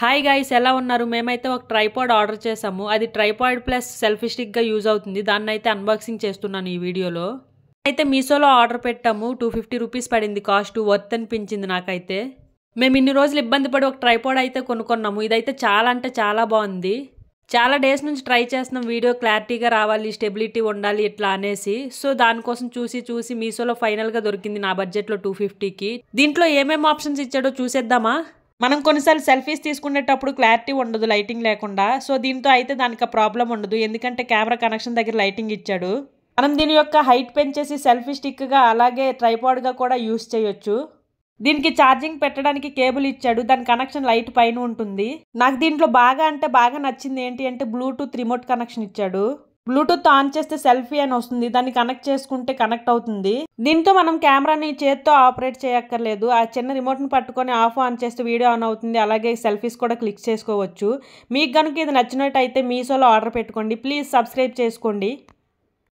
Hi guys, ఎలా ఉన్నారు? మేమైతే ఒక ట్రైపాడ్ ఆర్డర్ చేసాము. అది ట్రైపాడ్ ప్లస్ సెల్ఫీ స్టిక్గా యూజ్ అవుతుంది. దాన్ని అయితే అన్బాక్సింగ్ చేస్తున్నాను ఈ వీడియోలో. అయితే మీషోలో ఆర్డర్ పెట్టాము. 250 రూపీస్ పడింది కాస్ట్. వర్త్ అనిపించింది నాకైతే. మేము ఇన్ని రోజులు ఇబ్బంది పడి ఒక ట్రైపాడ్ అయితే కొనుక్కున్నాము. ఇదైతే చాలా అంటే చాలా బాగుంది. చాలా డేస్ నుంచి ట్రై చేస్తున్నాం, వీడియో క్లారిటీగా రావాలి, స్టెబిలిటీ ఉండాలి ఇట్లా అనేసి. సో దానికోసం చూసి మీషోలో ఫైనల్గా దొరికింది నా బడ్జెట్లో 250కి. దీంట్లో ఏమేమి ఆప్షన్స్ ఇచ్చాడో చూసేద్దామా? మనం కొన్నిసార్లు సెల్ఫీస్ తీసుకునేటప్పుడు క్లారిటీ ఉండదు లైటింగ్ లేకుండా. సో దీంతో అయితే దానికి ప్రాబ్లం ఉండదు, ఎందుకంటే కెమెరా కనెక్షన్ దగ్గర లైటింగ్ ఇచ్చాడు. మనం దీని యొక్క హైట్ పెంచేసి సెల్ఫీ స్టిక్గా అలాగే ట్రైపాడ్గా కూడా యూస్ చేయొచ్చు. దీనికి ఛార్జింగ్ పెట్టడానికి కేబుల్ ఇచ్చాడు. దాని కనెక్షన్ లైట్ పైన ఉంటుంది. నాకు దీంట్లో బాగా నచ్చింది ఏంటి అంటే బ్లూటూత్ రిమోట్ కనెక్షన్ ఇచ్చాడు. బ్లూటూత్ ఆన్ చేస్తే సెల్ఫీ అని వస్తుంది, దాన్ని కనెక్ట్ చేసుకుంటే కనెక్ట్ అవుతుంది. దీంతో మనం కెమెరాని చేత్తో ఆపరేట్ చేయక్కర్లేదు. ఆ చిన్న రిమోట్ని పట్టుకొని ఆఫ్ ఆన్ చేస్తే వీడియో ఆన్ అవుతుంది. అలాగే సెల్ఫీస్ కూడా క్లిక్ చేసుకోవచ్చు. మీకు కనుక ఇది నచ్చినట్టయితే మీషోలో ఆర్డర్ పెట్టుకోండి. ప్లీజ్ సబ్స్క్రైబ్ చేసుకోండి.